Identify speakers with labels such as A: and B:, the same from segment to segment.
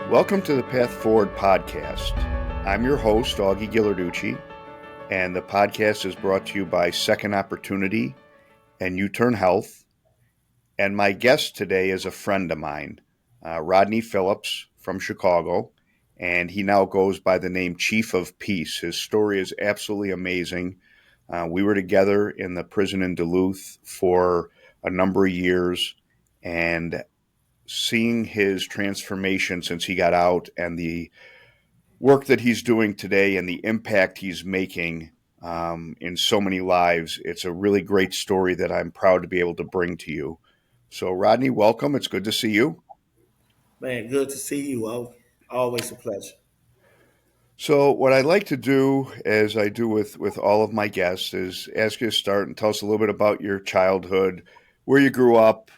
A: Welcome to the Path Forward podcast. I'm your host, Augie Ghilarducci, and the podcast is brought to you by Second Opportunity and U-Turn Health. And my guest today is a friend of mine, Rodney Phillips from Chicago, and he now goes by the name Chief of Peace. His story is absolutely amazing. We were together in the prison in Duluth for a number of years, and seeing his transformation since he got out and the work that he's doing today and the impact he's making in so many lives, it's a really great story that I'm proud to be able to bring to you. So, Rodney, welcome. It's good to see you.
B: Man, good to see you. Always a pleasure.
A: So, what I like to do, as I do with all of my guests, is ask you to start and tell us a little bit about your childhood, where you grew up,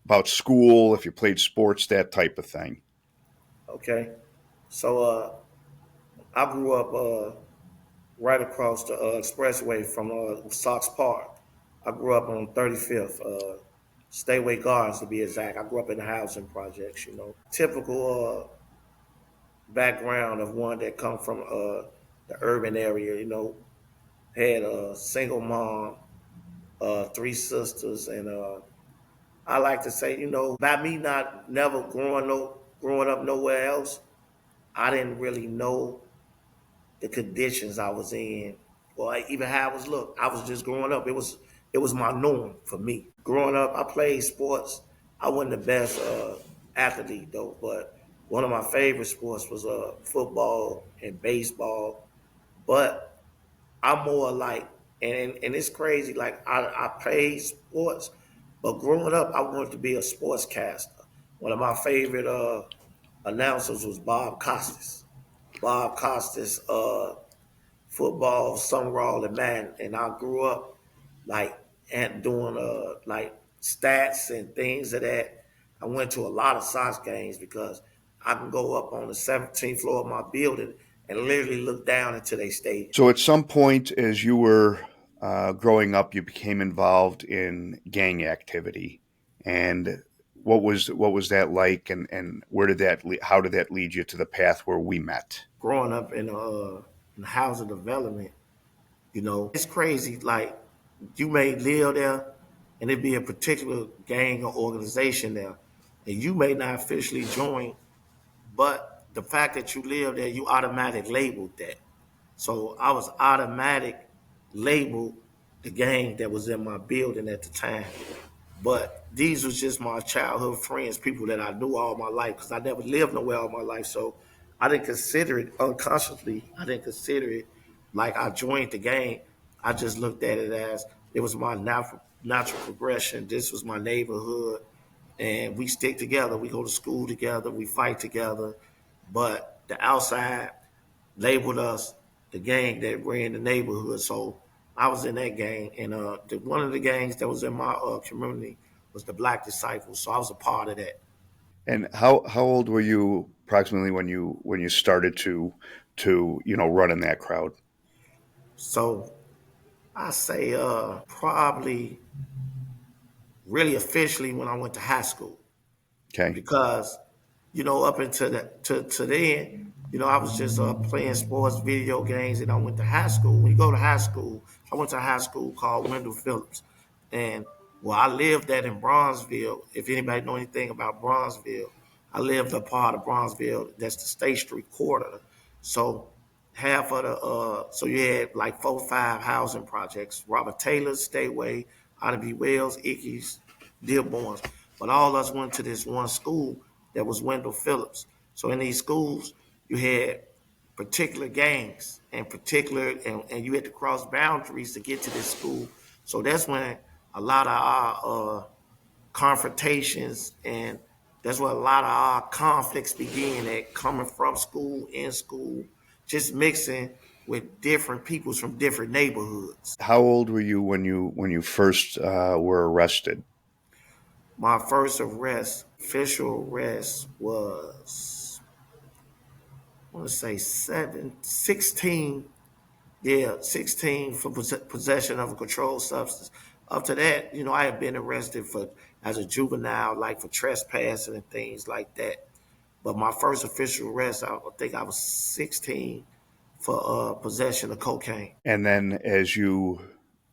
A: about school, if you played sports, that type of thing.
B: Okay. So I grew up right across the expressway from Sox Park. I grew up on 35th, Stayaway Gardens to be exact. I grew up in the housing projects. Typical background of one that come from the urban area. Had a single mom, three sisters, and I like to say, by me not never growing up nowhere else, I didn't really know the conditions I was in, or even how I was looked. I was just growing up. It was my norm for me. Growing up, I played sports. I wasn't the best athlete though, but one of my favorite sports was football and baseball. But I'm more like, and it's crazy. Like I played sports, but growing up, I wanted to be a sportscaster. One of my favorite announcers was Bob Costas. Bob Costas, football, Summerall, and Madden, and I grew up like and doing like stats and things of that. I went to a lot of Sox games because I can go up on the 17th floor of my building and literally look down into their stadium.
A: So, at some point, as you were growing up, you became involved in gang activity, and what was that like, and where did how did that lead you to the path where we met?
B: Growing up in housing development, it's crazy. Like you may live there, and it be a particular gang or organization there, and you may not officially join, but the fact that you live there, you automatic labeled that. So I was automatic labeled the gang that was in my building at the time. But these was just my childhood friends, people that I knew all my life because I never lived nowhere all my life. So I didn't consider it unconsciously. I didn't consider it like I joined the gang. I just looked at it as it was my natural progression. This was my neighborhood, and we stick together. We go to school together. We fight together. But the outside labeled us the gang that ran the neighborhood. So I was in that gang, and one of the gangs that was in my community was the Black Disciples. So I was a part of that.
A: And how old were you approximately when you started to run in that crowd?
B: So I say probably really officially when I went to high school
A: Okay.
B: because up until to then, I was just playing sports, video games, and I went to high school. When you go to high school, I went to a high school called Rodney Phillips, and I lived at in Bronzeville. If anybody know anything about Bronzeville, I lived a part of Bronzeville. That's the State Street quarter. So half of so you had like 4 or 5 housing projects: Robert Taylor's, Stateway, Ida B. Wells, Ickes, Dearborn's. But all of us went to this one school that was Wendell Phillips. So in these schools, you had particular gangs and you had to cross boundaries to get to this school. So that's when a lot of our confrontations and that's where a lot of our conflicts began at coming from school, in school, just mixing with different peoples from different neighborhoods.
A: How old were you when you first were arrested?
B: My first official arrest was, I want to say 16. Yeah, 16 for possession of a controlled substance. Up to that, I had been arrested for as a juvenile, like for trespassing and things like that. But my first official arrest, I think I was 16 for possession of cocaine.
A: And then as you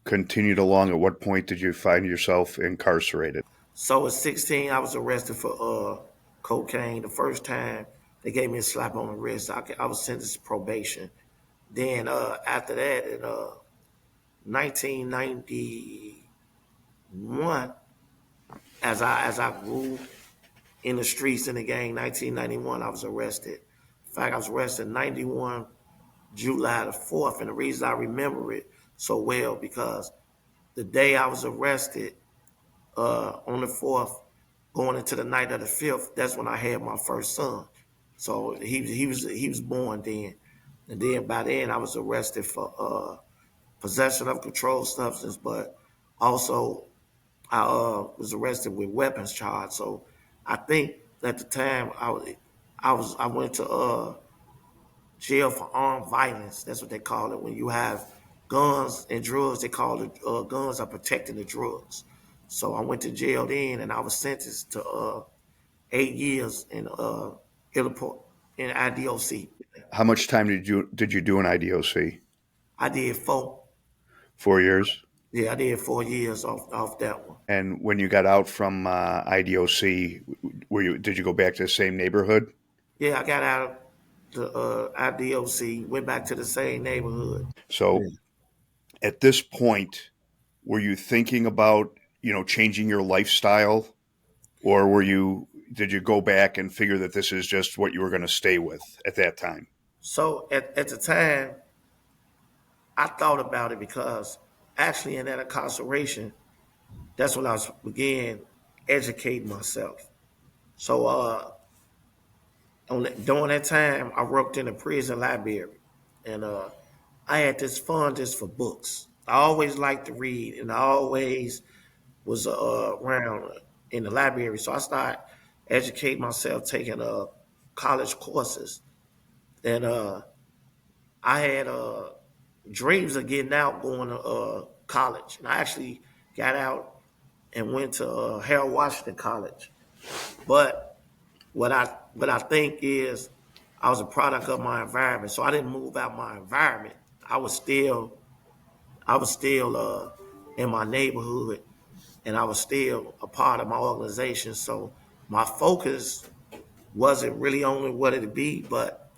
A: continued along, at what point did you find yourself incarcerated?
B: So at 16, I was arrested for cocaine. The first time they gave me a slap on the wrist, I was sentenced to probation. Then after that, in 1991, as I grew in the streets in the gang, 1991, I was arrested. In fact, I was arrested 91 July the 4th, and the reason I remember it so well because the day I was arrested on the 4th, going into the night of the 5th, that's when I had my first son. So he was born then, and then by then I was arrested for possession of controlled substance, but also I was arrested with weapons charge. So I think at the time I went to jail for armed violence. That's what they call it when you have guns and drugs. They call it guns are protecting the drugs. So I went to jail then, and I was sentenced to 8 years in Illaport in IDOC.
A: How much time did you do in IDOC?
B: I did four.
A: 4 years.
B: Yeah, I did 4 years off that one.
A: And when you got out from IDOC, did you go back to the same neighborhood?
B: Yeah, I got out of the IDOC, went back to the same neighborhood.
A: So
B: Yeah.
A: at this point, were you thinking about, changing your lifestyle, or did you go back and figure that this is just what you were going to stay with at that time?
B: So at the time, I thought about it because actually in that incarceration, that's when I was began educating myself. So during that time, I worked in a prison library, and I had this fondness for books. I always liked to read, and I always was around in the library. So I started educating myself, taking college courses, and I had dreams of getting out, going to college, and I actually got out and went to Harold Washington College. But what I think is I was a product of my environment, so I didn't move out my environment. I was still in my neighborhood, and I was still a part of my organization. So my focus wasn't really on what it'd be, but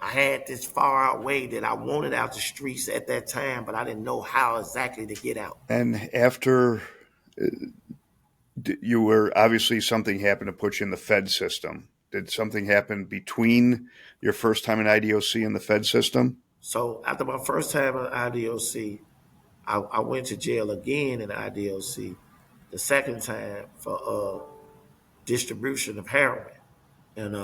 B: I had this far out way that I wanted out the streets at that time, but I didn't know how exactly to get out.
A: And after you were obviously something happened to put you in the Fed system. Did something happen between your first time in IDOC and the Fed system?
B: So after my first time in IDOC, I went to jail again in IDOC, the second time for distribution of heroin. And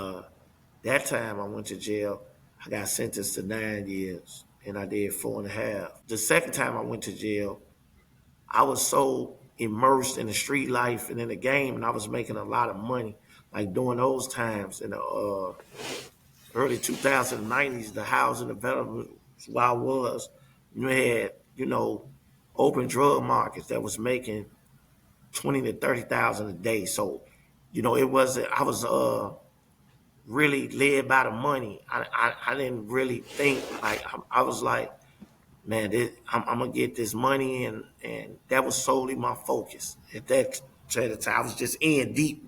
B: that time I went to jail, I got sentenced to 9 years, and I did 4.5. The second time I went to jail, I was so immersed in the street life and in the game, and I was making a lot of money. Like during those times in the early 2090s, the housing development where I was, you had, open drug markets that was making 20 to 30,000 a day. So, it wasn't. I was really led by the money. I didn't really think like I was like, man, I'm gonna get this money, and that was solely my focus at that time. I was just in deep,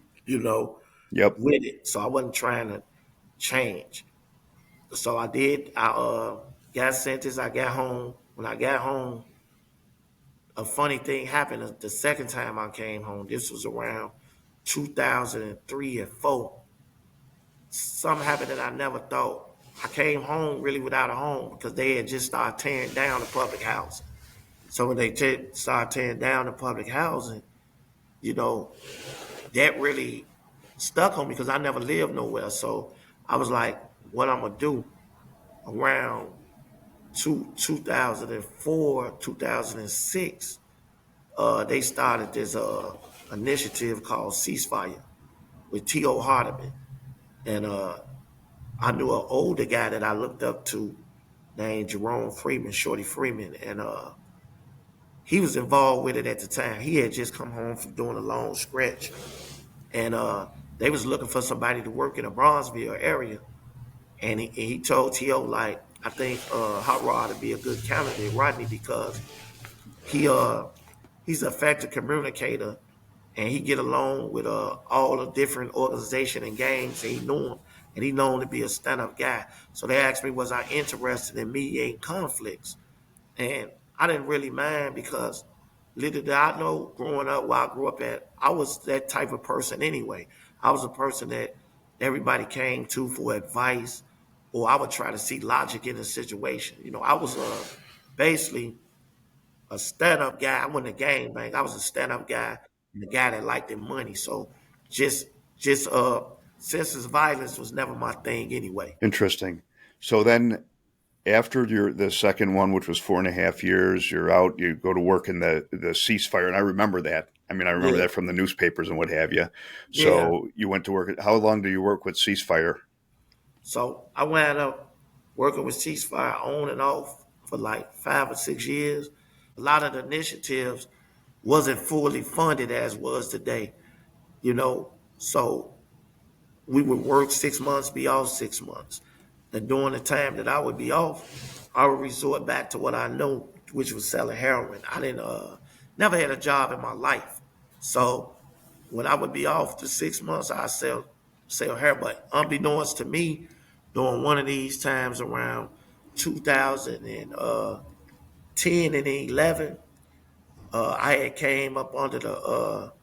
A: Yep.
B: with it. So I wasn't trying to change. So I did. I got sentenced. I got home. When I got home, a funny thing happened. The second time I came home, this was around 2003 and four. Something happened that I never thought. I came home really without a home because they had just started tearing down the public housing. So when they started tearing down the public housing, you know, that really stuck on me because I never lived nowhere. So I was like, what I'm gonna do around 2004, 2006, they started this initiative called Ceasefire with T.O. Hardeman. And I knew an older guy that I looked up to named Jerome Freeman, Shorty Freeman. And he was involved with it at the time. He had just come home from doing a long stretch. And They was looking for somebody to work in the Bronzeville area, and he told T.O. like, I think Hot Rod would be a good candidate, Rodney, because he he's an effective communicator, and he get along with all the different organization and gangs, and he knew him, and he known to be a stand up guy. So they asked me, was I interested in mediating conflicts? And I didn't really mind because little did I know growing up where I grew up at, I was that type of person anyway. I was a person that everybody came to for advice, or I would try to see logic in a situation. You know, I was basically a stand up guy. I wasn't a gang bang. I was a stand up guy and a guy that liked their money. So just just senseless violence was never my thing anyway.
A: Interesting. So then after the second one, which was 4.5 years, you're out, you go to work in the ceasefire. And I remember that. I mean, I remember
B: Yeah,
A: that from the newspapers and what have you.
B: yeah.
A: So you went to work. How long do you work with ceasefire?
B: So I wound up working with ceasefire on and off for like 5 or 6 years. A lot of the initiatives wasn't fully funded as was today, you know. So we would work 6 months, be off 6 months. And during the time that I would be off, I would resort back to what I know, which was selling heroin. I didn't never had a job in my life. So when I would be off for 6 months, I sell heroin. But unbeknownst to me, during one of these times around 2010 and 11, I had came up under the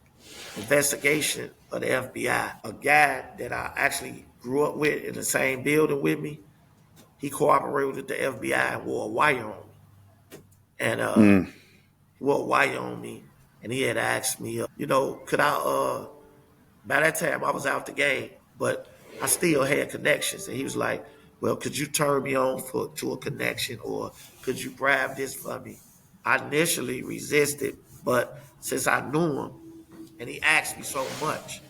B: investigation of the FBI. A guy that I actually grew up with in the same building with me, he cooperated with the FBI and wore a wire on me. And
A: Mm.
B: he wore a wire on me, and he had asked me, could I? By that time, I was out the game, but I still had connections. And he was like, "Well, could you turn me on to a connection, or could you grab this for me?" I initially resisted, but since I knew him and he asked me so much,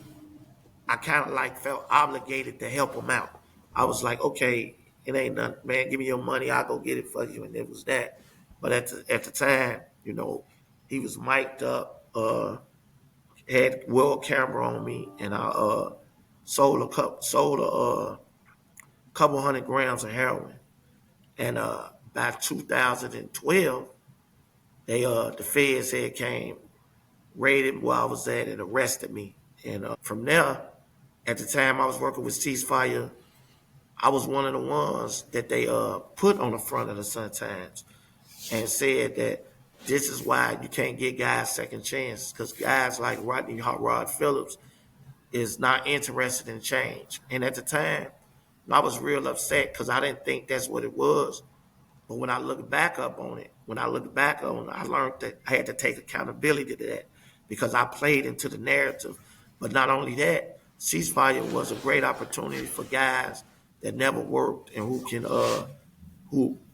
B: I kind of like felt obligated to help him out. I was like, okay, it ain't nothing, man. Give me your money. I'll go get it for you. And it was that. But at the time, he was mic'd up, had world camera on me, and I sold a couple 100 grams of heroin. And by 2012, the feds had came, raided where I was at, and arrested me. And from there, at the time I was working with Ceasefire, I was one of the ones that they put on the front of the Sun Times and said that this is why you can't get guys second chances, because guys like Rodney Rod Phillips is not interested in change. And at the time, I was real upset because I didn't think that's what it was. But when I look back up on it, I learned that I had to take accountability to that because I played into the narrative. But not only that, ceasefire was a great opportunity for guys that never worked and who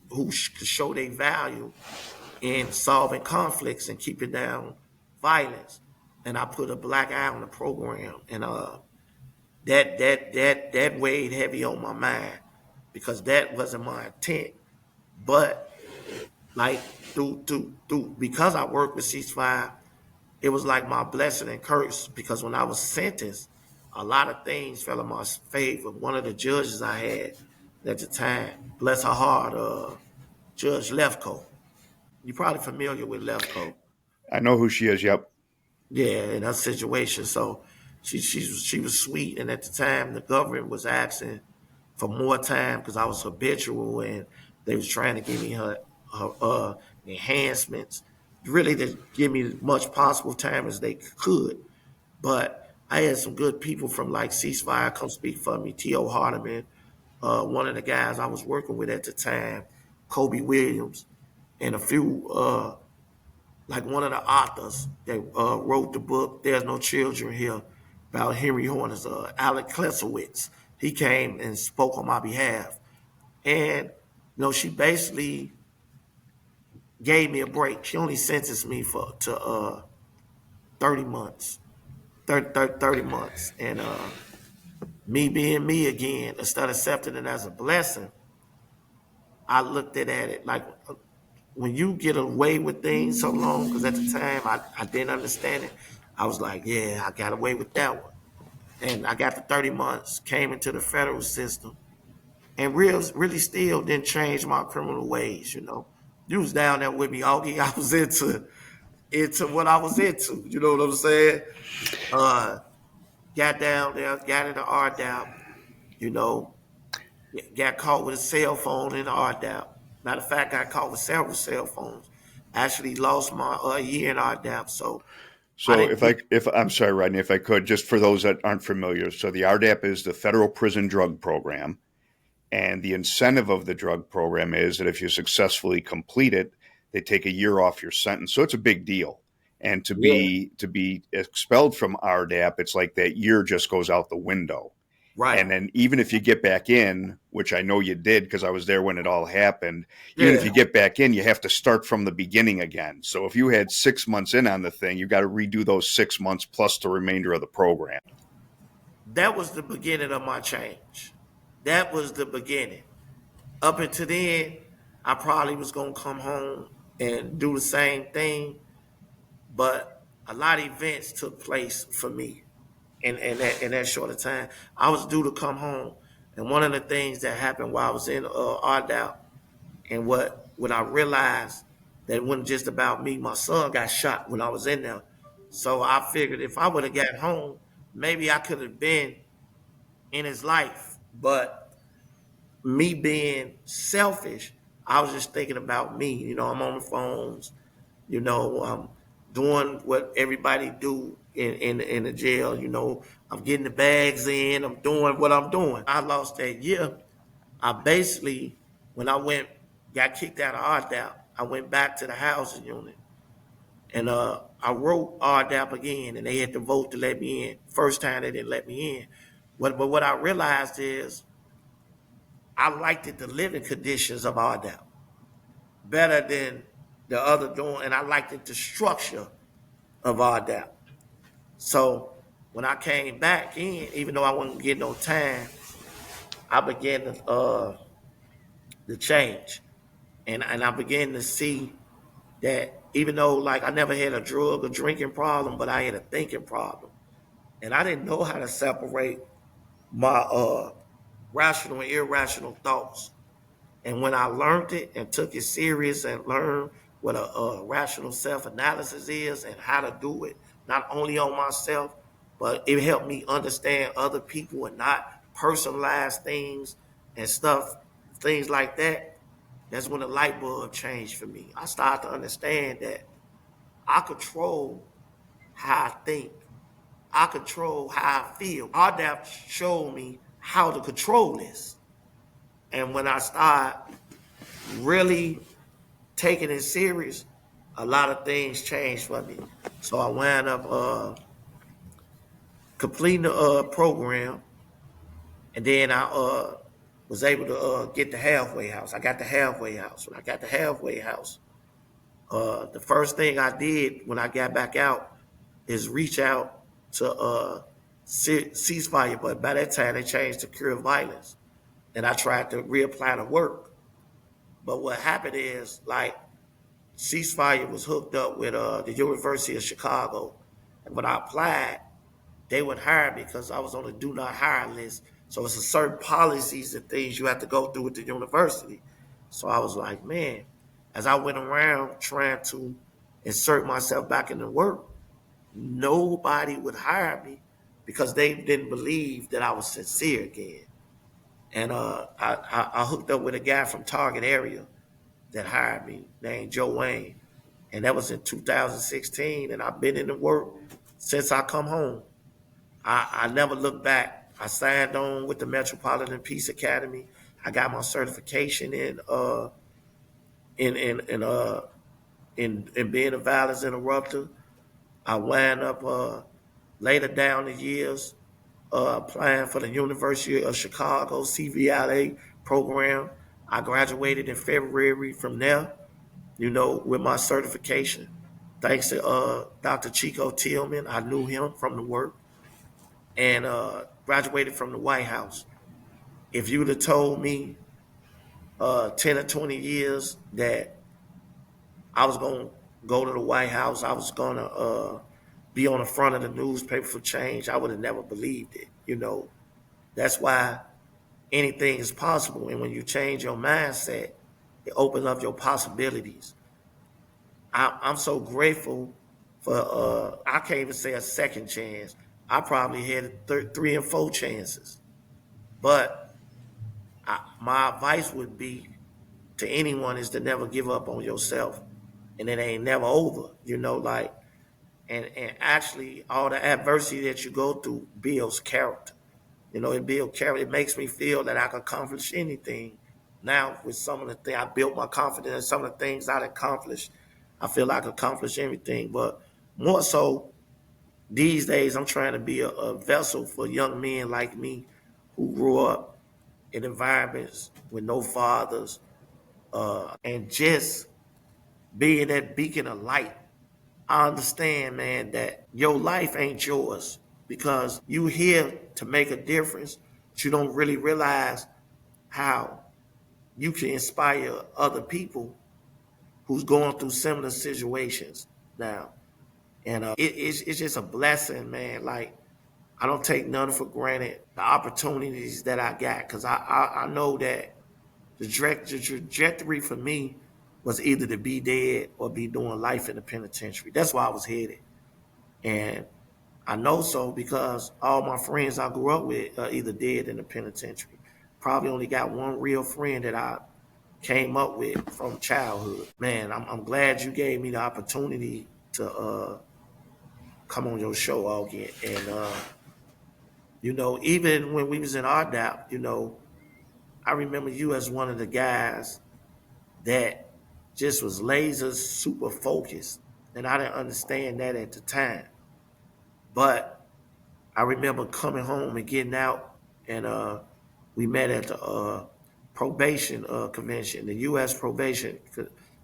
B: could show their value in solving conflicts and keeping down violence. And I put a black eye on the program, and that weighed heavy on my mind because that wasn't my intent. But like through because I worked with ceasefire, it was like my blessing and curse because when I was sentenced, a lot of things fell in my favor. One of the judges I had at the time, bless her heart, Judge Lefko. You're probably familiar with Lefko.
A: I know who she is. Yep.
B: Yeah, in her situation. So she was sweet, and at the time the government was asking for more time because I was habitual, and they was trying to give me her enhancements, really to give me as much possible time as they could. But I had some good people from like Ceasefire come speak for me. T.O. Hardiman, one of the guys I was working with at the time, Kobe Williams, and a few like one of the authors that wrote the book "There's No Children Here" about Henry Horner's, Alec Klesowitz. He came and spoke on my behalf, and she basically gave me a break. She only sentenced me to 30 months, 30 months, and me being me again, instead of accepting it as a blessing, I looked at it like when you get away with things so long, because at the time I didn't understand it, I was like, yeah, I got away with that one. and I got the 30 months, came into the federal system, and really still didn't change my criminal ways. You was down there with me, Augie. I was into what I was into. You know what I'm saying? Uh, got down there, got into RDAP. You know, got caught with a cell phone in RDAP. Matter of fact, got caught with several cell phones. Actually, lost my year in RDAP, so I
A: So
B: didn't get.
A: if I'm sorry, Rodney, if I could, just for those that aren't familiar, so the RDAP is the Federal Prison Drug Program. And the incentive of the drug program is that if you successfully complete it, they take a year off your sentence. So it's a big deal. And
B: Yeah,
A: to be expelled from RDAP, it's like that year just goes out the window.
B: right.
A: And then even if you get back in, which I know you did because I was there when it all happened, even if
B: Yeah,
A: you get back in, you have to start from the beginning again. So if you had 6 months in on the thing, you got to redo those 6 months plus the remainder of the program.
B: that was the beginning of my change. That was the beginning. Up until then, I probably was gonna come home and do the same thing, but a lot of events took place for me in that short of time. I was due to come home, and one of the things that happened while I was in RDOT, and what I realized that it wasn't just about me. My son got shot when I was in there, so I figured if I would have got home, maybe I could have been in his life. But me being selfish, I was just thinking about me. I'm on the phones. I'm doing what everybody do in the jail. I'm getting the bags in. I'm doing what I'm doing. I lost that year. I basically, when I got kicked out of RDAP, I went back to the housing unit. And I wrote RDAP again, and they had to vote to let me in. First time they didn't let me in. But what I realized is I liked the living conditions of RDAP better than the other doing, and I liked the structure of RDAP. So when I came back in, even though I wasn't getting no time, I began to change, and I began to see that even though like I never had a drug or drinking problem, but I had a thinking problem, and I didn't know how to separate my rational and irrational thoughts. And when I learned it and took it serious and learned what a rational self-analysis is and how to do it, not only on myself, but it helped me understand other people and not personalize things and stuff, things like that. That's when the light bulb changed for me. I started to understand that I control how I think. I control how I feel. RDAP showed me how to control this. And when I started really taking it serious, a lot of things changed for me. So I wound up completing the program, and then I was able to get the halfway house. I got the halfway house. When I got the halfway house, the first thing I did when I got back out is reach out to ceasefire. But by that time, they changed to cure violence, and I tried to reapply to work. But what happened is, like, ceasefire was hooked up with the University of Chicago. And when I applied, they would hire me because I was on the do not hire list. So it's a certain policies and things you have to go through with the university. So I was like, man, as I went around trying to insert myself back into work, nobody would hire me because they didn't believe that I was sincere again. And I hooked up with a guy from Target area that hired me named Joe Wayne. And that was in 2016. And I've been in the work since I come home. I never looked back. I signed on with the Metropolitan Peace Academy. I got my certification in in in uh in being a violence interrupter. I wound up later down the years applying for the University of Chicago CVLA program. I graduated in February from there, with my certification. Thanks to Dr. Chico Tillman, I knew him from the work, and graduated from the White House. If you'd have told me 10 or 20 years that I was going to go to the White House, I was going to be on the front of the newspaper for change, I would have never believed it. You know, that's why anything is possible. And when you change your mindset, it opens up your possibilities. I'm so grateful for, I can't even say a second chance. I probably had three and four chances. But my advice would be to anyone is to never give up on yourself. And it ain't never over, like, and actually all the adversity that you go through builds character. It builds character. It makes me feel that I can accomplish anything. Now with some of the things I built my confidence in some of the things I accomplished, I feel I can accomplish everything. But more so these days I'm trying to be a vessel for young men like me who grew up in environments with no fathers, and just being that beacon of light. I understand, man, that your life ain't yours because you here to make a difference, but you don't really realize how you can inspire other people who's going through similar situations now. And it's just a blessing, man. Like, I don't take none for granted the opportunities that I got because I know that the trajectory for me was either to be dead or be doing life in the penitentiary. That's why I was headed. And I know so because all my friends I grew up with are either dead in the penitentiary. Probably only got one real friend that I came up with from childhood. Man, I'm glad you gave me the opportunity to come on your show, Augie. And, even when we was in RDAP, I remember you as one of the guys that just was laser super focused. And I didn't understand that at the time. But I remember coming home and getting out, and we met at the probation convention, the U.S. probation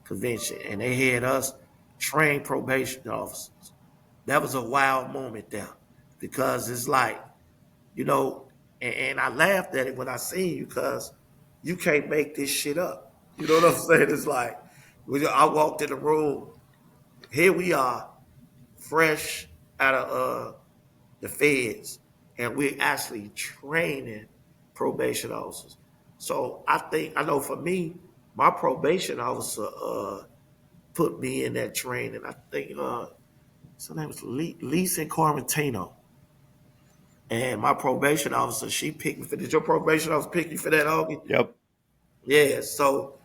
B: convention, and they had us train probation officers. That was a wild moment there because it's like, you know, and I laughed at it when I seen you because you can't make this shit up. You know what I'm saying? It's like, I walked in the room, here we are, fresh out of the feds, and we're actually training probation officers. So I know for me, my probation officer put me in that training. I think his name was Lisa Cormentino. And my probation officer, she picked me for. Did your probation officer pick you for that, Augie?
A: Yep.
B: Yeah. So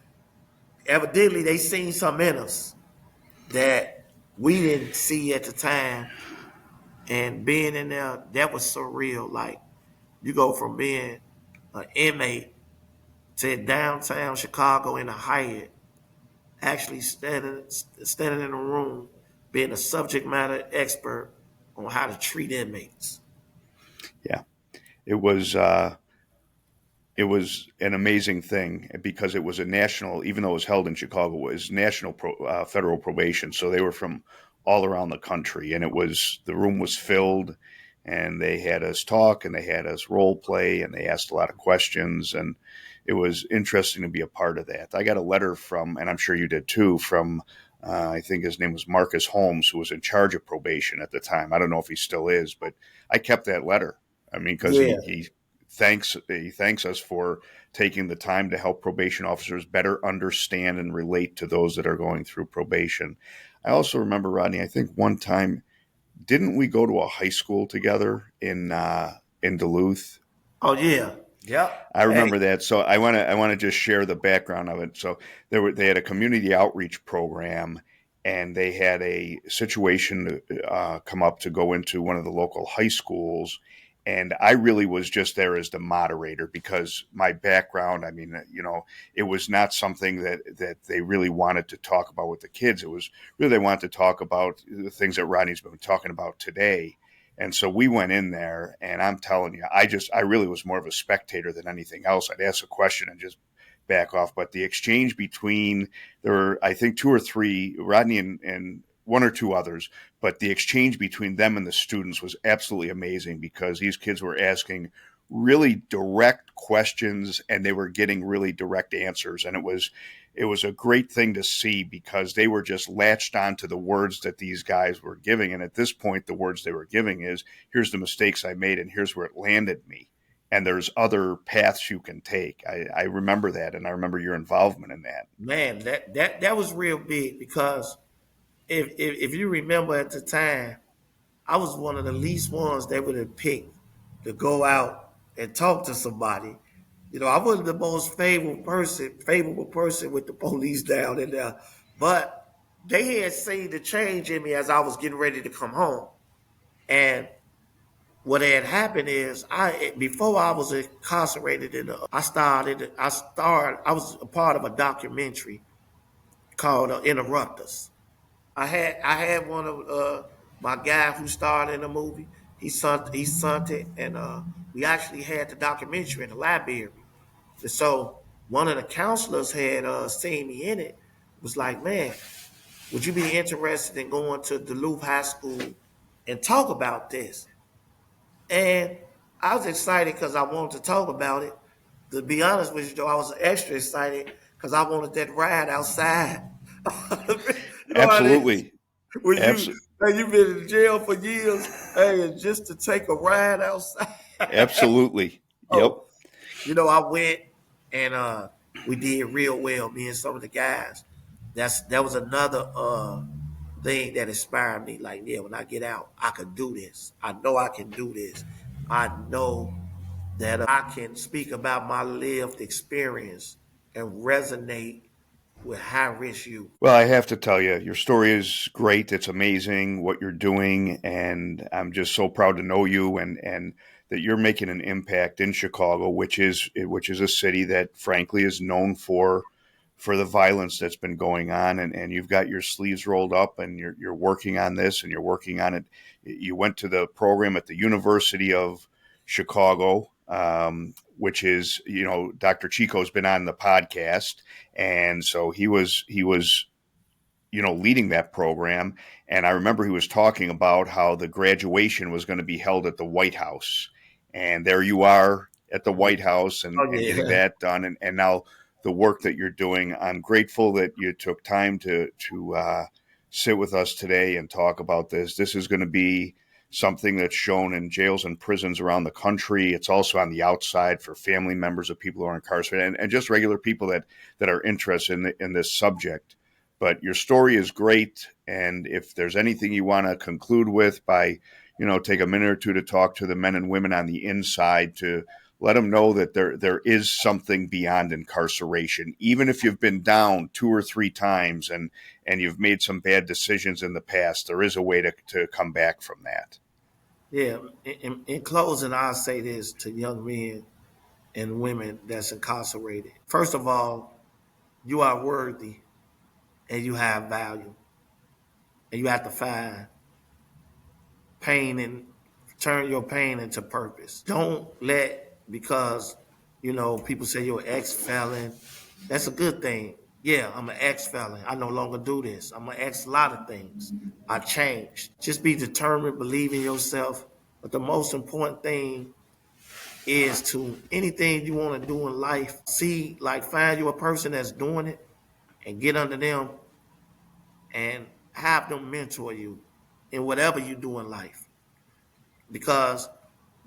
B: evidently they seen something in us that we didn't see at the time. And being in there, that was surreal. Like, you go from being an inmate to downtown Chicago in a Hyatt, actually standing in a room, being a subject matter expert on how to treat inmates.
A: Yeah. It was it was an amazing thing because it was a national, even though it was held in Chicago, it was national federal probation. So they were from all around the country, and the room was filled, and they had us talk, and they had us role play, and they asked a lot of questions, and it was interesting to be a part of that. I got a letter from, and I'm sure you did too, from I think his name was Marcus Holmes, who was in charge of probation at the time. I don't know if he still is, but I kept that letter. I mean, because
B: Yeah.
A: he thanks us for taking the time to help probation officers better understand and relate to those that are going through probation. I also remember, Rodney, I think one time, didn't we go to a high school together in Duluth?
B: Oh yeah. Yep.
A: I
B: Hey.
A: remember that. So I want to just share the background of it. So they had a community outreach program, and they had a situation come up to go into one of the local high schools, and I really was just there as the moderator because my background. I mean, it was not something that they really wanted to talk about with the kids. It was really they wanted to talk about the things that Rodney's been talking about today. And so we went in there, and I'm telling you, I really was more of a spectator than anything else. I'd ask a question and just back off. But the exchange between, there were, I think, two or three, Rodney and one or two others, but the exchange between them and the students was absolutely amazing because these kids were asking really direct questions, and they were getting really direct answers. And it was a great thing to see, because they were just latched onto the words that these guys were giving. And at this point, the words they were giving is, here's the mistakes I made and here's where it landed me. And there's other paths you can take. I remember that, and I remember your involvement in that.
B: Man, that was real big because if you remember at the time, I was one of the least ones they would have picked to go out and talk to somebody. I wasn't the most favorable person with the police down in there, but they had seen the change in me as I was getting ready to come home. And what had happened is before I was incarcerated I was a part of a documentary called Interruptors. I had one of my guy who starred in the movie. He sent it, and we actually had the documentary in the library. And so one of the counselors had seen me in it. Was like, man, would you be interested in going to Duluth High School and talk about this? And I was excited because I wanted to talk about it. To be honest with you, though, I was extra excited because I wanted that ride outside. You know how it is
A: Absolutely.
B: when
A: Absolutely.
B: you've been in jail for years, hey, and just to take a ride outside.
A: Absolutely. Yep.
B: Oh, I went and we did real well, me and some of the guys. That was another thing that inspired me. Like, yeah, when I get out, I could do this. I know I can do this. I know that I can speak about my lived experience and resonate with high risk youth.
A: Well, I have to tell you, your story is great. It's amazing what you're doing, and I'm just so proud to know you, and that you're making an impact in Chicago, which is a city that, frankly, is known for the violence that's been going on, and you've got your sleeves rolled up, and you're working on this, and you're working on it. You went to the program at the University of Chicago, which is, Dr. Chico's been on the podcast, and so he was leading that program. And I remember he was talking about how the graduation was going to be held at the White House. And there you are at the White House, and,
B: Oh
A: and getting
B: yeah,
A: that done. And now the work that you're doing, I'm grateful that you took time to sit with us today and talk about this. This is going to be something that's shown in jails and prisons around the country. It's also on the outside for family members of people who are incarcerated, and just regular people that are interested in this subject. But your story is great, and if there's anything you want to conclude with, by take a minute or two to talk to the men and women on the inside, to let them know that there is something beyond incarceration. Even if you've been down 2 or 3 times and you've made some bad decisions in the past, there is a way to come back from that.
B: yeah. In closing, I'll say this to young men and women that's incarcerated. First of all, you are worthy and you have value, and you have to find pain and turn your pain into purpose. Don't let, because people say you're an ex-felon. That's a good thing. Yeah, I'm an ex-felon. I no longer do this. I'm an ex a lot of things. I changed. Just be determined, believe in yourself. But the most important thing is, to anything you want to do in life, find you a person that's doing it and get under them and have them mentor you in whatever you do in life, because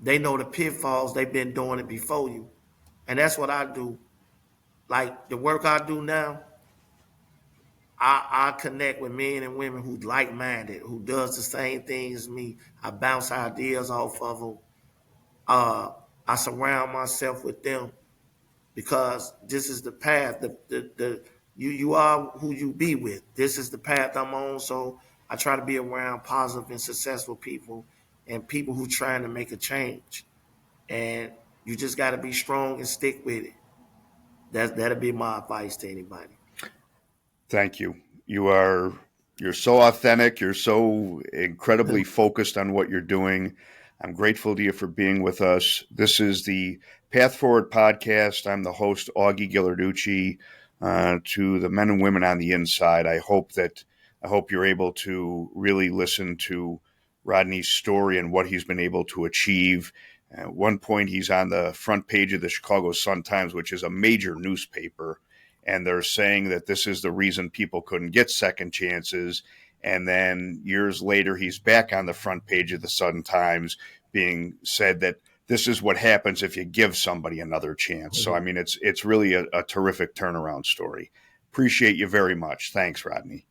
B: they know the pitfalls. They've been doing it before you. And that's what I do. Like the work I do now, I connect with men and women who like-minded, who does the same thing as me. I bounce ideas off of them. I surround myself with them because this is the path. You are who you be with. This is the path I'm on. So I try to be around positive and successful people, and people who trying to make a change. And you just got to be strong and stick with it. That'll be my advice to anybody.
A: Thank you. You're so authentic. You're so incredibly focused on what you're doing. I'm grateful to you for being with us. This is the Path Forward podcast. I'm the host, Augie Ghilarducci. To the men and women on the inside, I hope you're able to really listen to Rodney's story and what he's been able to achieve. At one point, he's on the front page of the Chicago Sun-Times, which is a major newspaper, and they're saying that this is the reason people couldn't get second chances. And then years later, he's back on the front page of the Sun-Times being said that this is what happens if you give somebody another chance. So, I mean, it's really a terrific turnaround story. Appreciate you very much. Thanks, Rodney.